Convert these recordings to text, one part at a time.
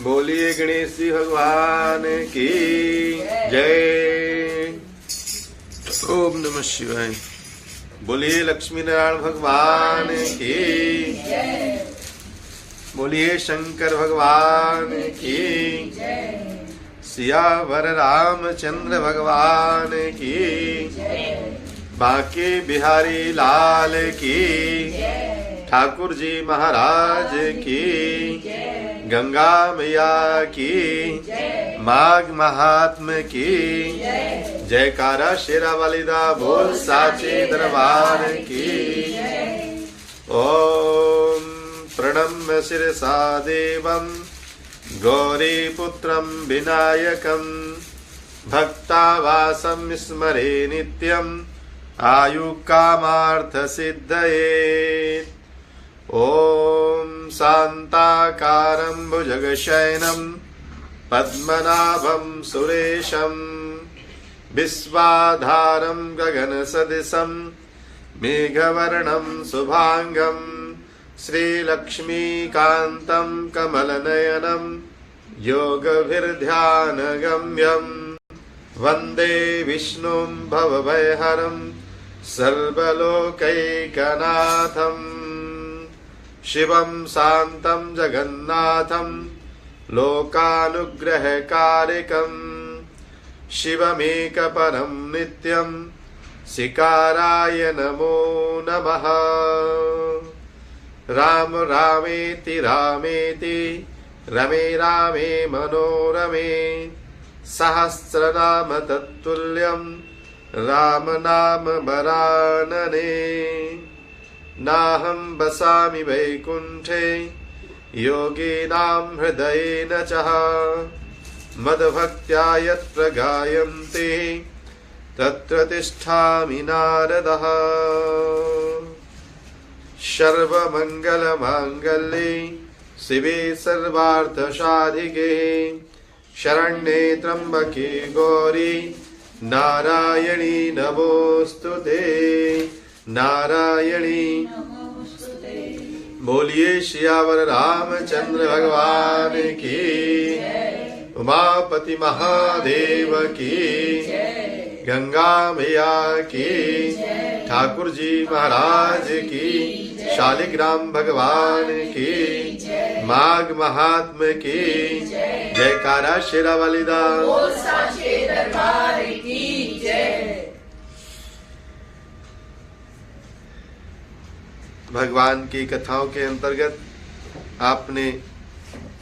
बोलिए गणेश जी भगवान की जय। ओम नमः शिवाय। बोलिए लक्ष्मी नारायण भगवान की जय। बोलिए शंकर भगवान की जय। सियावर रामचंद्र भगवान की जय। बांके बिहारी लाल की जय। ठाकुर जी महाराज की जय। गंगा मैया की जय। माघ महात्म की जय। जयकारा शेरा वालिदा बोल साचे दरबार की जय। ओम प्रणम्य शिरसा देवं गौरीपुत्रं विनायकं भक्तावासं स्मरे नित्यं आयुकामार्थ सिद्धये। ओम शान्ताकारं भुजगशयनं पद्मनाभं सुरेशं विश्वाधारं गगनसदृशं मेघवर्णं शुभांगं श्रीलक्ष्मीकान्तं कमलनयनं योगभिर्ध्यानगम्यं वन्दे विष्णुं भवभयहरं सर्वलोकैकनाथं शिवं शान्तं जगन्नाथं लोकानुग्रहकारिकं शिवमेकपरं नित्यं सिकाराय नमो नमः। राम रामेति रामेति रमे रामे मनोरमे सहस्रनाम तत्तुल्यं राम नाम वरानने। नाहं वसामि वैकुंठे योगिनां हृदयेन च मद्भक्त्या यत्र गायन्ते तत्र तिष्ठामि नारदः। सर्वमंगलमांगल्ये शिवे सर्वार्थसाधिके शरण्ये त्र्यंबके गौरी नारायणी नमोस्तुते नारायणी। बोलिए सियावर रामचंद्र भगवान की उमापति महादेव की गंगा मैया की ठाकुर जी महाराज की शालिग्राम भगवान की माघ महात्म की जयकारा शेरा वालिदा की जय। भगवान की कथाओं के अंतर्गत आपने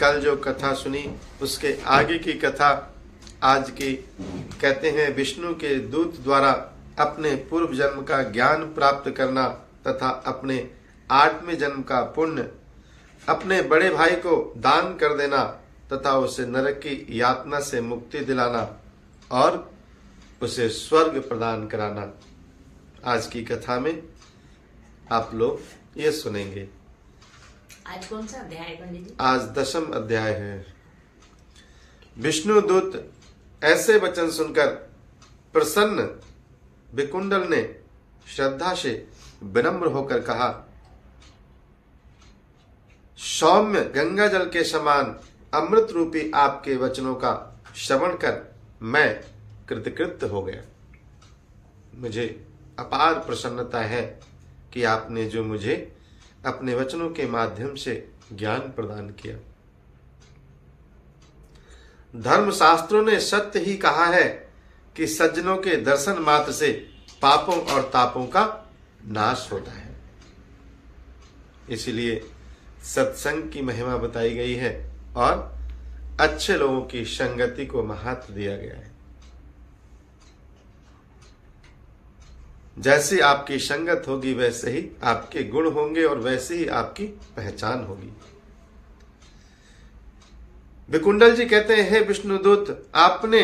कल जो कथा सुनी उसके आगे की कथा आज की कहते हैं विष्णु के दूत द्वारा अपने पूर्व जन्म का ज्ञान प्राप्त करना तथा अपने 8वें जन्म का पुण्य अपने बड़े भाई को दान कर देना तथा उसे नरक की यातना से मुक्ति दिलाना और उसे स्वर्ग प्रदान कराना। आज की कथा में आप लोग ये सुनेंगे। आज कौन सा अध्याय है पंडित जी? आज 10वां अध्याय है। विष्णु दूत ऐसे वचन सुनकर प्रसन्न विकुंडल ने श्रद्धा से विनम्र होकर कहा, सौम्य गंगा जल के समान अमृत रूपी आपके वचनों का श्रवण कर मैं कृतकृत हो गया। मुझे अपार प्रसन्नता है कि आपने जो मुझे अपने वचनों के माध्यम से ज्ञान प्रदान किया। धर्मशास्त्रों ने सत्य ही कहा है कि सज्जनों के दर्शन मात्र से पापों और तापों का नाश होता है। इसलिए सत्संग की महिमा बताई गई है और अच्छे लोगों की संगति को महत्व दिया गया है। जैसी आपकी संगत होगी वैसे ही आपके गुण होंगे और वैसे ही आपकी पहचान होगी। विकुंडल जी कहते हैं, हे विष्णुदूत, आपने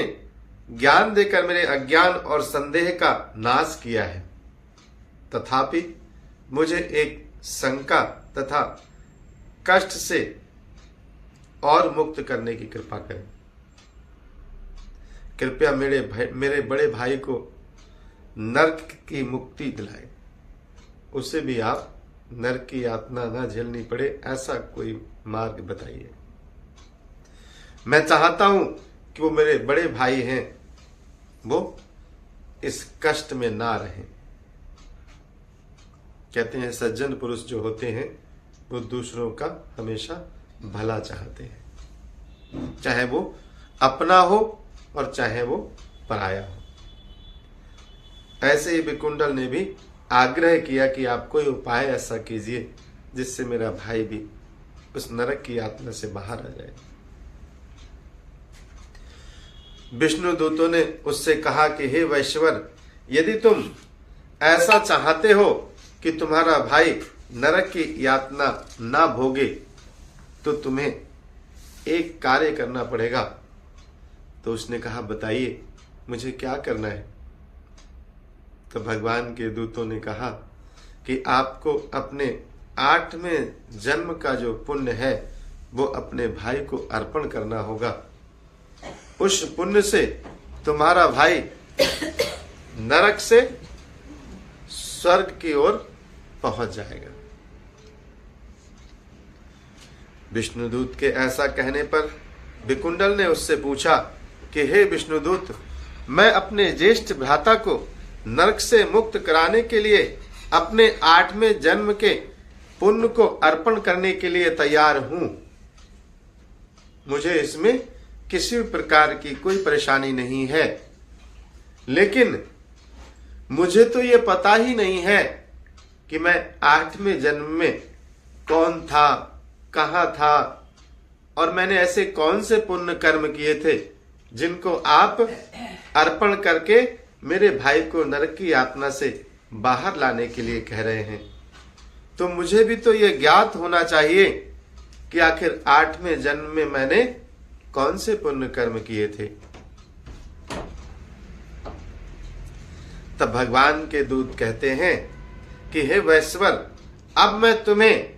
ज्ञान देकर मेरे अज्ञान और संदेह का नाश किया है, तथापि मुझे एक शंका तथा कष्ट से और मुक्त करने की कृपा करें। कृपया मेरे बड़े भाई को नरक की मुक्ति दिलाए, उसे भी आप नरक की यातना न झेलनी पड़े, ऐसा कोई मार्ग बताइए। मैं चाहता हूं कि वो मेरे बड़े भाई हैं, वो इस कष्ट में ना रहें। कहते हैं सज्जन पुरुष जो होते हैं वो दूसरों का हमेशा भला चाहते हैं, चाहे वो अपना हो और चाहे वो पराया हो। ऐसे ही विकुंडल ने भी आग्रह किया कि आप कोई उपाय ऐसा कीजिए जिससे मेरा भाई भी उस नरक की यातना से बाहर आ जाए। विष्णु दूतों ने उससे कहा कि हे वैश्वर, यदि तुम ऐसा चाहते हो कि तुम्हारा भाई नरक की यातना ना भोगे तो तुम्हें एक कार्य करना पड़ेगा। तो उसने कहा बताइए मुझे क्या करना है। तो भगवान के दूतों ने कहा कि आपको अपने 8वें जन्म का जो पुण्य है वो अपने भाई को अर्पण करना होगा। उस पुण्य से तुम्हारा भाई नरक से स्वर्ग की ओर पहुंच जाएगा। विष्णुदूत के ऐसा कहने पर विकुंडल ने उससे पूछा कि हे विष्णुदूत, मैं अपने ज्येष्ठ भ्राता को नरक से मुक्त कराने के लिए अपने 8वें जन्म के पुण्य को अर्पण करने के लिए तैयार हूं। मुझे इसमें किसी प्रकार की कोई परेशानी नहीं है, लेकिन मुझे तो ये पता ही नहीं है कि मैं 8वें जन्म में कौन था, कहां था, और मैंने ऐसे कौन से पुण्य कर्म किए थे जिनको आप अर्पण करके मेरे भाई को नरक की यातना से बाहर लाने के लिए कह रहे हैं। तो मुझे भी तो ये ज्ञात होना चाहिए कि आखिर 8वें जन्म में मैंने कौन से पुण्य कर्म किए थे। तब भगवान के दूत कहते हैं कि हे वैश्वर, अब मैं तुम्हें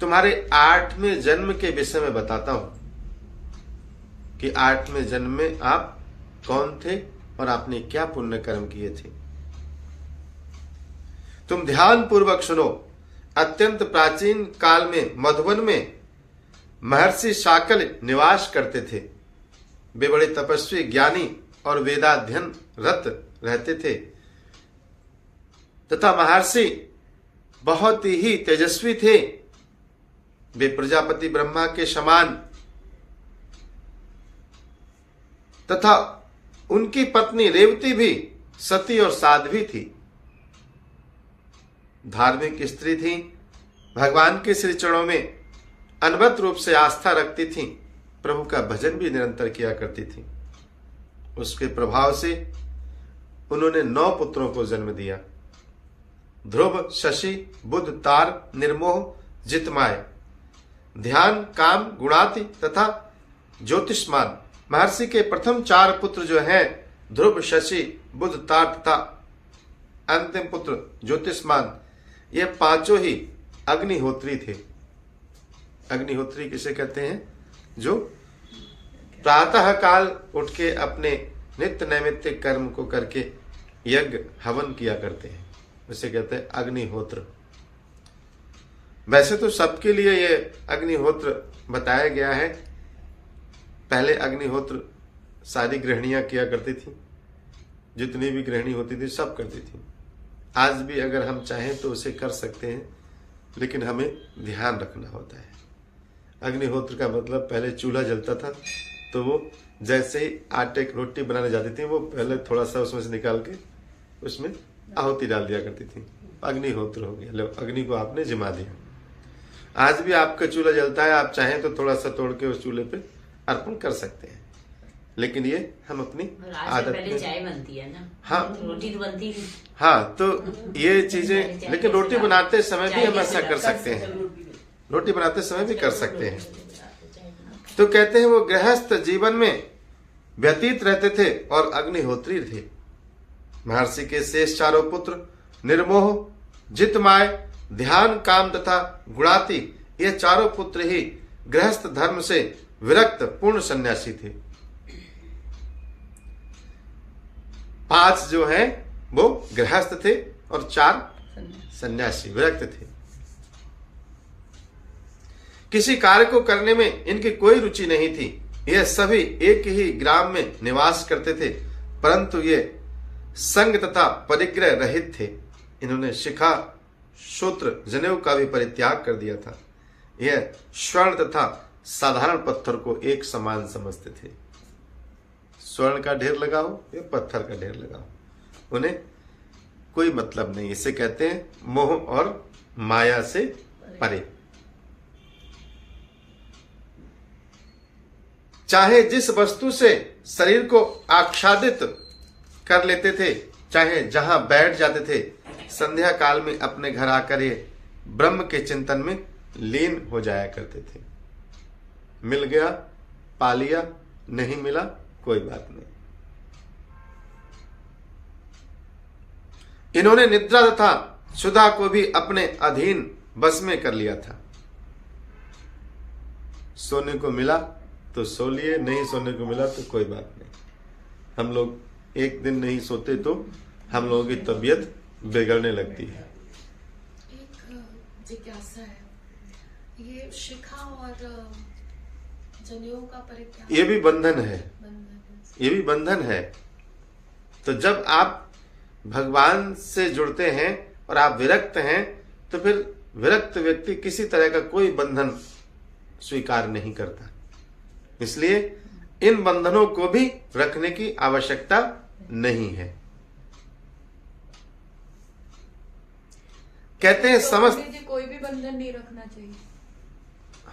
तुम्हारे 8वें जन्म के विषय में बताता हूं कि 8वें जन्म में आप कौन थे और आपने क्या पुण्य कर्म किए थे। तुम ध्यान पूर्वक सुनो। अत्यंत प्राचीन काल में मधुवन में महर्षि शाकल निवास करते थे। वे बड़े तपस्वी, ज्ञानी और वेदाध्ययन रत रहते थे तथा महर्षि बहुत ही तेजस्वी थे। वे प्रजापति ब्रह्मा के समान तथा उनकी पत्नी रेवती भी सती और साध्वी थी। धार्मिक स्त्री थी, भगवान के श्री चरणों में अनवरत रूप से आस्था रखती थी, प्रभु का भजन भी निरंतर किया करती थी। उसके प्रभाव से उन्होंने 9 पुत्रों को जन्म दिया। ध्रुव, शशि, बुध, तार, निर्मोह, जितमाय, ध्यान, काम, गुणाति तथा ज्योतिष्मान। महर्षि के प्रथम 4 पुत्र जो हैं ध्रुव, शशि, बुध, तार तथा अंतिम पुत्र ज्योतिष्मान, ये 5 ही अग्निहोत्री थे। अग्निहोत्री किसे कहते हैं? जो प्रातः काल उठ के अपने नित्य नैमित्तिक कर्म को करके यज्ञ हवन किया करते हैं, उसे कहते हैं अग्निहोत्र। वैसे तो सबके लिए ये अग्निहोत्र बताया गया है। पहले अग्निहोत्र सारी गृहिणियां किया करती थी, जितनी भी गृहिणी होती थी सब करती थी। आज भी अगर हम चाहें तो उसे कर सकते हैं, लेकिन हमें ध्यान रखना होता है। अग्निहोत्र का मतलब पहले चूल्हा जलता था तो वो जैसे ही आटे की रोटी बनाने जाती थी वो पहले थोड़ा सा उसमें से निकाल के उसमें आहुति डाल दिया करती थी। अग्निहोत्र हो गया, लो अग्नि को आपने जिमा दिया। आज भी आपका चूल्हा जलता है, आप चाहें तो थोड़ा सा तोड़ के उस चूल्हे पे अर्पण कर सकते हैं, लेकिन ये हम अपनी आदत पहले चाय बनती है ना। हाँ, रोटी तो बनती नहीं। हाँ, तो ये चीजें, लेकिन रोटी बनाते समय भी हम ऐसा कर सकते हैं। रोटी बनाते समय भी कर सकते हैं। तो कहते हैं वो गृहस्थ जीवन में व्यतीत रहते थे और अग्निहोत्री थे। महर्षि के शेष 4 पुत्र निर्मोह, जितमाय, ध्यान, काम तथा गुणाति, ये 4 पुत्र ही गृहस्थ धर्म से विरक्त पूर्ण सन्यासी थे। 5 जो हैं वो गृहस्थ थे और 4 सन्यासी विरक्त थे। किसी कार्य को करने में इनकी कोई रुचि नहीं थी। ये सभी एक ही ग्राम में निवास करते थे, परंतु ये संग तथा परिग्रह रहित थे। इन्होंने शिखा सूत्र जनेऊ का भी परित्याग कर दिया था। यह स्वर्ण तथा साधारण पत्थर को एक समान समझते थे। स्वर्ण का ढेर लगा हो या पत्थर का ढेर लगा हो, उन्हें कोई मतलब नहीं। इसे कहते हैं मोह और माया से परे। चाहे जिस वस्तु से शरीर को आच्छादित कर लेते थे, चाहे जहां बैठ जाते थे, संध्या काल में अपने घर आकर ये ब्रह्म के चिंतन में लीन हो जाया करते थे। मिल गया पा लिया, नहीं मिला कोई बात नहीं। इन्होंने निद्रा तथा क्षुधा को भी अपने अधीन बस में कर लिया था। सोने को मिला तो सो लिए, नहीं सोने को मिला तो कोई बात नहीं। हम लोग एक दिन नहीं सोते तो हम लोगों की तबीयत बिगड़ने लगती है। एक जिज्ञासा है, ये शिखा और जनेऊ का परित्याग, ये भी बंधन है, बंधन ये भी बंधन है। तो जब आप भगवान से जुड़ते हैं और आप विरक्त हैं, तो फिर विरक्त व्यक्ति किसी तरह का कोई बंधन स्वीकार नहीं करता। इसलिए इन बंधनों को भी रखने की आवश्यकता नहीं है। कहते हैं समस्त कोई भी बंधन नहीं रखना चाहिए।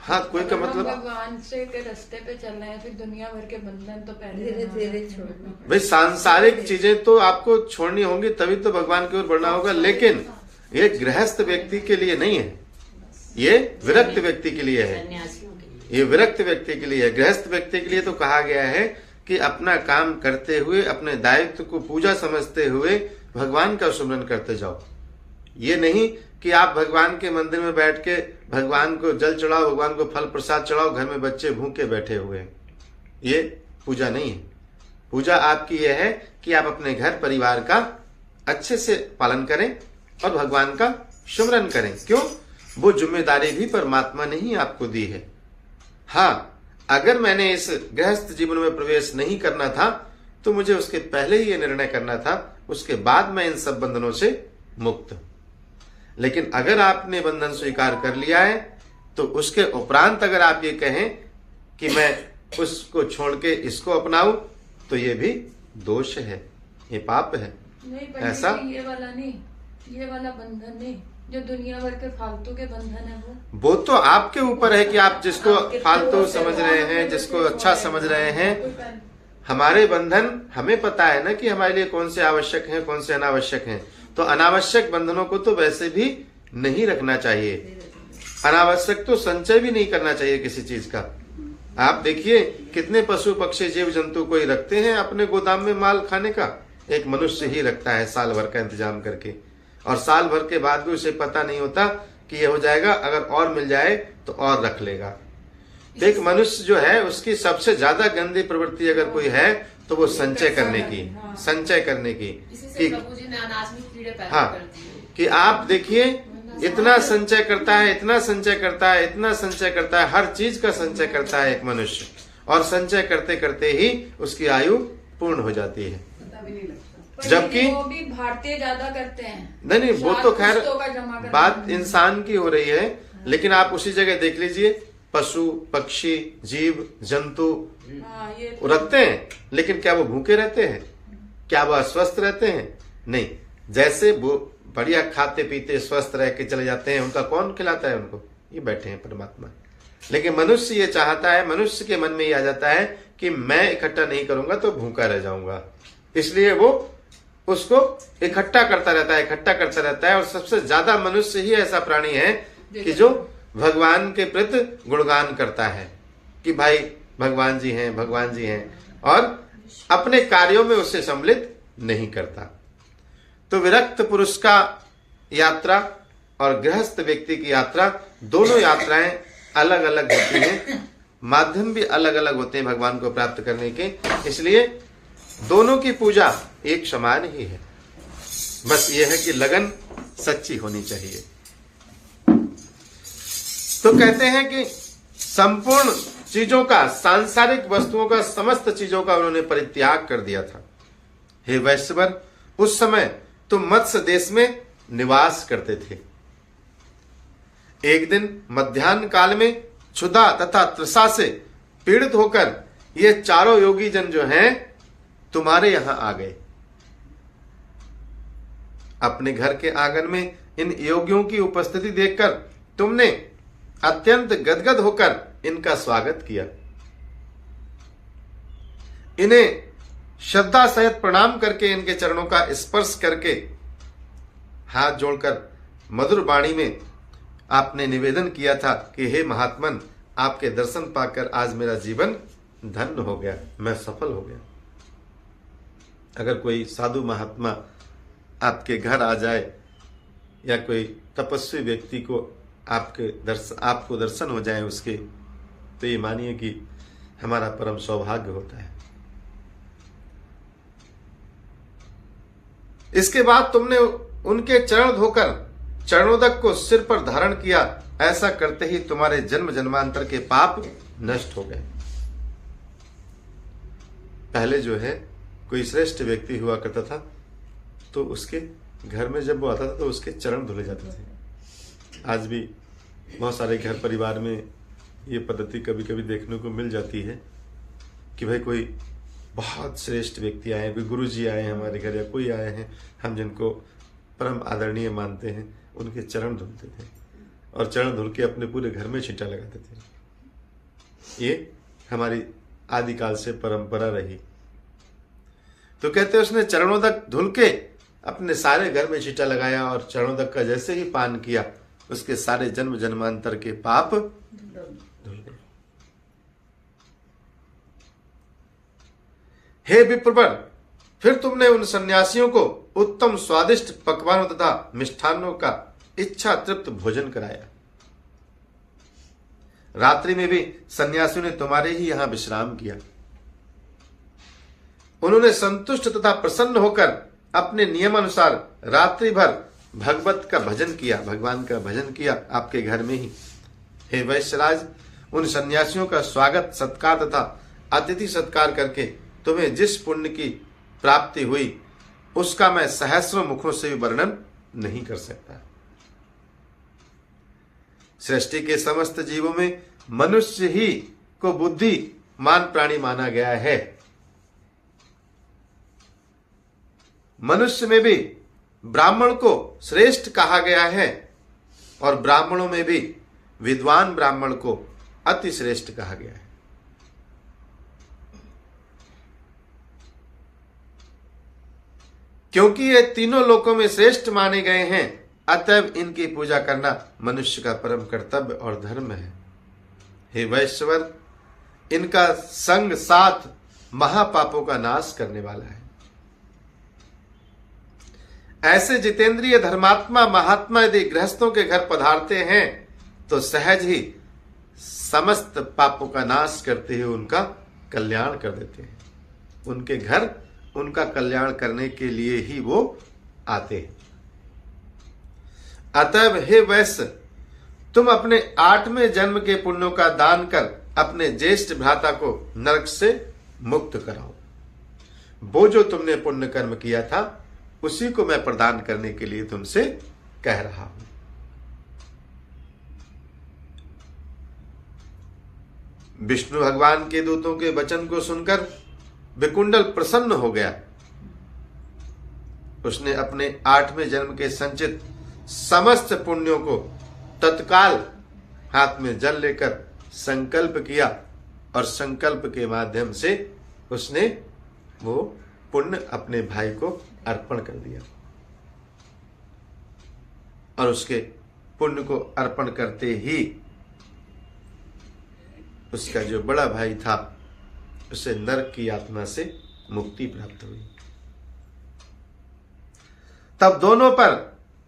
हाँ, कोई का मतलब भगवान से के रास्ते पे चल रहे हैं, फिर दुनिया भर के बंधन तो पहले धीरे धीरे छोड़ना। भाई सांसारिक चीजें तो आपको छोड़नी होंगी, तभी तो भगवान की ओर बढ़ना होगा। लेकिन ये गृहस्थ व्यक्ति के लिए नहीं है, ये विरक्त व्यक्ति के लिए है। सन्यासियों के लिए ये विरक्त व्यक्ति के लिए है। गृहस्थ व्यक्ति के लिए तो कहा गया है कि अपना काम करते हुए, अपने दायित्व को पूजा समझते हुए भगवान का सुमरन करते जाओ। ये नहीं कि आप भगवान के मंदिर में बैठ के भगवान को जल चढ़ाओ, भगवान को फल प्रसाद चढ़ाओ, घर में बच्चे भूखे बैठे हुए हैं। ये पूजा नहीं है। पूजा आपकी यह है कि आप अपने घर परिवार का अच्छे से पालन करें और भगवान का सुमरन करें। क्यों? वो जिम्मेदारी भी परमात्मा ने ही आपको दी है। हाँ, अगर मैंने इस गृहस्थ जीवन में प्रवेश नहीं करना था तो मुझे उसके पहले ही ये निर्णय करना था, उसके बाद मैं इन सब बंधनों से मुक्त। लेकिन अगर आपने बंधन स्वीकार कर लिया है तो उसके उपरांत अगर आप ये कहें कि मैं उसको छोड़ के इसको अपनाऊं, तो ये भी दोष है, ये पाप है। नहीं, ऐसा ये वाला नहीं, ये वाला बंधन नहीं, जो दुनिया भर के फालतू के बंधन है वो तो आपके ऊपर है कि आप जिसको फालतू समझ रहे हैं, जिसको अच्छा समझ रहे हैं। हमारे बंधन हमें पता है ना कि हमारे लिए कौन से आवश्यक हैं, कौन से अनावश्यक हैं। तो अनावश्यक बंधनों को तो वैसे भी नहीं रखना चाहिए। अनावश्यक तो संचय भी नहीं करना चाहिए किसी चीज का। आप देखिए कितने पशु पक्षी जीव जंतु कोई रखते हैं अपने गोदाम में माल खाने का। एक मनुष्य ही रखता है साल भर का इंतजाम करके, और साल भर के बाद भी उसे पता नहीं होता कि ये हो जाएगा, अगर और मिल जाए तो और रख लेगा। तो एक मनुष्य जो है उसकी सबसे ज्यादा गंदी प्रवृत्ति अगर कोई है तो वो संचय करने की, संचय करने की। प्रभु जी ने अनाज में कीड़े पैदा हाँ, कर दिए। कि आप देखिए इतना संचय करता है, इतना संचय करता है, इतना संचय करता है, हर चीज का संचय करता है एक मनुष्य, और संचय करते करते ही उसकी आयु पूर्ण हो जाती है। जबकि वो भी भारतीय ज्यादा करते हैं। नहीं, वो तो खैर जमा बात इंसान की हो रही है। लेकिन आप उसी जगह देख लीजिए, पशु पक्षी जीव जंतु ये रखते हैं, लेकिन क्या वो भूखे रहते हैं? क्या वो अस्वस्थ रहते हैं? नहीं। जैसे वो बढ़िया खाते पीते स्वस्थ रह के चले जाते हैं, उनका कौन खिलाता है उनको? ये बैठे हैं परमात्मा। लेकिन मनुष्य ये चाहता है, मनुष्य के मन में ये आ जाता है कि मैं इकट्ठा नहीं करूंगा तो भूखा रह जाऊंगा, इसलिए वो उसको इकट्ठा करता रहता है, इकट्ठा करता रहता है। और सबसे ज्यादा मनुष्य ही ऐसा प्राणी है कि जो भगवान के प्रति गुणगान करता है कि भाई भगवान जी हैं, भगवान जी हैं, और अपने कार्यों में उससे सम्मिलित नहीं करता। तो विरक्त पुरुष का यात्रा और गृहस्थ व्यक्ति की यात्रा, दोनों यात्राएं अलग अलग होती हैं, माध्यम भी अलग अलग होते हैं भगवान को प्राप्त करने के। इसलिए दोनों की पूजा एक समान ही है, बस यह है कि लगन सच्ची होनी चाहिए। तो कहते हैं कि संपूर्ण चीजों का, सांसारिक वस्तुओं का, समस्त चीजों का उन्होंने परित्याग कर दिया था। हे वैश्यवर, उस समय तुम मत्स्य देश में निवास करते थे। एक दिन मध्याह्न काल में क्षुधा तथा तृषा से पीड़ित होकर ये चारों योगी जन जो हैं तुम्हारे यहां आ गए। अपने घर के आंगन में इन योगियों की उपस्थिति देखकर तुमने अत्यंत गदगद होकर इनका स्वागत किया। इन्हें श्रद्धा सहित प्रणाम करके इनके चरणों का स्पर्श करके हाथ जोड़कर मधुर वाणी में आपने निवेदन किया था कि हे महात्मन, आपके दर्शन पाकर आज मेरा जीवन धन्य हो गया, मैं सफल हो गया। अगर कोई साधु महात्मा आपके घर आ जाए या कोई तपस्वी व्यक्ति को आपको दर्शन हो जाए उसके, तो ये मानिए कि हमारा परम सौभाग्य होता है। इसके बाद तुमने उनके चरण धोकर चरणोदक को सिर पर धारण किया। ऐसा करते ही तुम्हारे जन्म जन्मांतर के पाप नष्ट हो गए। पहले जो है कोई श्रेष्ठ व्यक्ति हुआ करता था तो उसके घर में जब वो आता था तो उसके चरण धुले जाते थे। आज भी बहुत सारे घर परिवार में ये पद्धति कभी कभी देखने को मिल जाती है कि भाई कोई बहुत श्रेष्ठ व्यक्ति आए, कोई गुरु जी आए हैं हमारे घर या कोई आए हैं हम जिनको परम आदरणीय मानते हैं, उनके चरण धुलते थे और चरण धुल के अपने पूरे घर में छींटा लगाते थे। ये हमारी आदिकाल से परंपरा रही। तो कहते हैं उसने चरणोदक धुल के अपने सारे घर में छींटा लगाया और चरणोदक का जैसे ही पान किया उसके सारे जन्म जन्मांतर के पाप धुल गए। हे विप्रवर, फिर तुमने उन सन्यासियों को उत्तम स्वादिष्ट पकवानों तथा मिष्ठान्नों का इच्छा तृप्त भोजन कराया। रात्रि में भी सन्यासियों ने तुम्हारे ही यहां विश्राम किया। उन्होंने संतुष्ट तथा प्रसन्न होकर अपने नियमानुसार रात्रि भर भगवत का भजन किया, भगवान का भजन किया आपके घर में ही। हे वैश्यराज, उन सन्यासियों का स्वागत सत्कार तथा अतिथि सत्कार करके तुम्हें जिस पुण्य की प्राप्ति हुई उसका मैं सहस्रों मुखों से भी वर्णन नहीं कर सकता। सृष्टि के समस्त जीवों में मनुष्य ही को बुद्धिमान प्राणी माना गया है। मनुष्य में भी ब्राह्मण को श्रेष्ठ कहा गया है और ब्राह्मणों में भी विद्वान ब्राह्मण को अति श्रेष्ठ कहा गया है। क्योंकि ये तीनों लोकों में श्रेष्ठ माने गए हैं, अतएव इनकी पूजा करना मनुष्य का परम कर्तव्य और धर्म है। हे वैश्यवर, इनका संग साथ महापापों का नाश करने वाला है। ऐसे जितेंद्रिय धर्मात्मा महात्मा यदि गृहस्थों के घर पधारते हैं तो सहज ही समस्त पापों का नाश करते हुए उनका कल्याण कर देते हैं। उनके घर उनका कल्याण करने के लिए ही वो आते हैं। अतएव हे वैश्य, तुम अपने 8वें जन्म के पुण्यों का दान कर अपने ज्येष्ठ भ्राता को नरक से मुक्त कराओ। वो जो तुमने पुण्य कर्म किया था उसी को मैं प्रदान करने के लिए तुमसे कह रहा हूं। विष्णु भगवान के दूतों के वचन को सुनकर विकुंडल प्रसन्न हो गया। उसने अपने 8वें जन्म के संचित समस्त पुण्यों को तत्काल हाथ में जल लेकर संकल्प किया और संकल्प के माध्यम से उसने वो पुण्य अपने भाई को अर्पण कर दिया। और उसके पुण्य को अर्पण करते ही उसका जो बड़ा भाई था उसे नरक की यातना से मुक्ति प्राप्त हुई। तब दोनों पर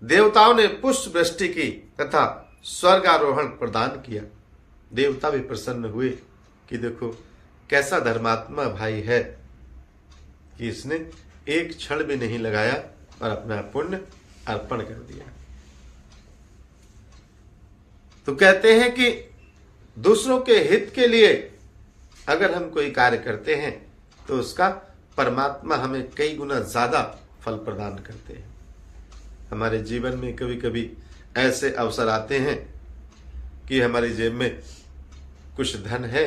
देवताओं ने पुष्प वृष्टि की तथा स्वर्गारोहण प्रदान किया। देवता भी प्रसन्न हुए कि देखो कैसा धर्मात्मा भाई है कि इसने एक क्षण भी नहीं लगाया और अपना पुण्य अर्पण कर दिया। तो कहते हैं कि दूसरों के हित के लिए अगर हम कोई कार्य करते हैं तो उसका परमात्मा हमें कई गुना ज्यादा फल प्रदान करते हैं। हमारे जीवन में कभी कभी ऐसे अवसर आते हैं कि हमारी जेब में कुछ धन है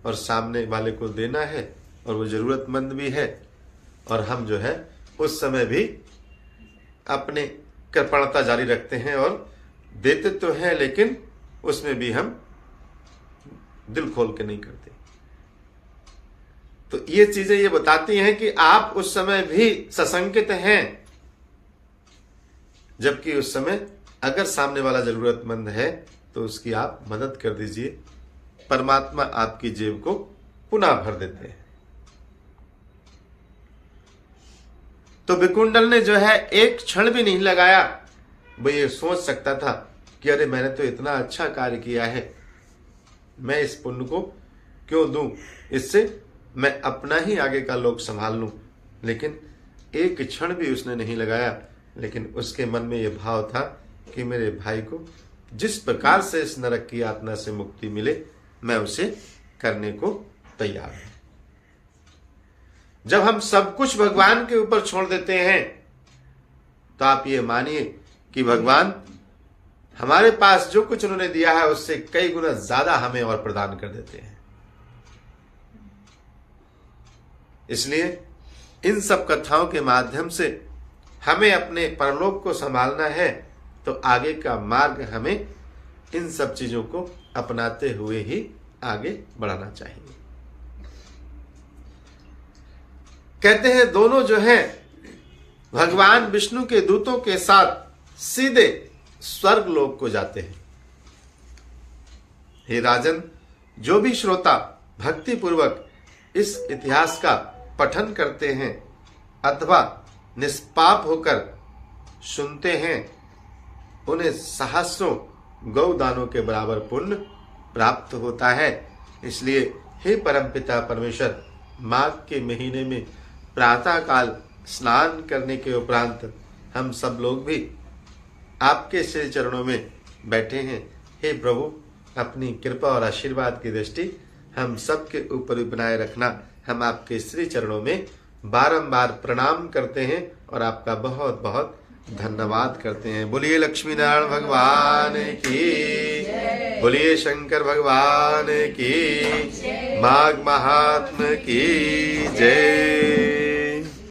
और सामने वाले को देना है और वो जरूरतमंद भी है, और हम जो है उस समय भी अपने कृपणता जारी रखते हैं और देते तो हैं, लेकिन उसमें भी हम दिल खोल के नहीं करते। तो ये चीजें ये बताती हैं कि आप उस समय भी सशंकित हैं, जबकि उस समय अगर सामने वाला जरूरतमंद है तो उसकी आप मदद कर दीजिए, परमात्मा आपकी जेब को पुनः भर देते हैं। तो विकुंडल ने जो है एक क्षण भी नहीं लगाया। वो ये सोच सकता था कि अरे मैंने तो इतना अच्छा कार्य किया है, मैं इस पुण्य को क्यों दूं, इससे मैं अपना ही आगे का लोग संभाल लूं। लेकिन एक क्षण भी उसने नहीं लगाया, लेकिन उसके मन में यह भाव था कि मेरे भाई को जिस प्रकार से इस नरक की यातना से मुक्ति मिले, मैं उसे करने को तैयार हूं। जब हम सब कुछ भगवान के ऊपर छोड़ देते हैं तो आप ये मानिए कि भगवान हमारे पास जो कुछ उन्होंने दिया है उससे कई गुना ज्यादा हमें और प्रदान कर देते हैं। इसलिए इन सब कथाओं के माध्यम से हमें अपने परलोक को संभालना है, तो आगे का मार्ग हमें इन सब चीजों को अपनाते हुए ही आगे बढ़ाना चाहिए। कहते हैं दोनों जो हैं भगवान विष्णु के दूतों के साथ सीधे स्वर्ग लोक को जाते हैं। हे राजन, जो भी श्रोता भक्ति पूर्वक इस इतिहास का पठन करते हैं अथवा निष्पाप होकर सुनते हैं, उन्हें सहस्रों गौदानों के बराबर पुण्य प्राप्त होता है। इसलिए हे परमपिता परमेश्वर, माघ के महीने में प्रातः काल स्नान करने के उपरांत हम सब लोग भी आपके श्री चरणों में बैठे हैं। हे प्रभु, अपनी कृपा और आशीर्वाद की दृष्टि हम सबके ऊपर बनाए रखना। हम आपके श्री चरणों में बारंबार प्रणाम करते हैं और आपका बहुत बहुत धन्यवाद करते हैं। बोलिए लक्ष्मी नारायण भगवान की, बोलिए शंकर भगवान की, माघ महात्मा की जय।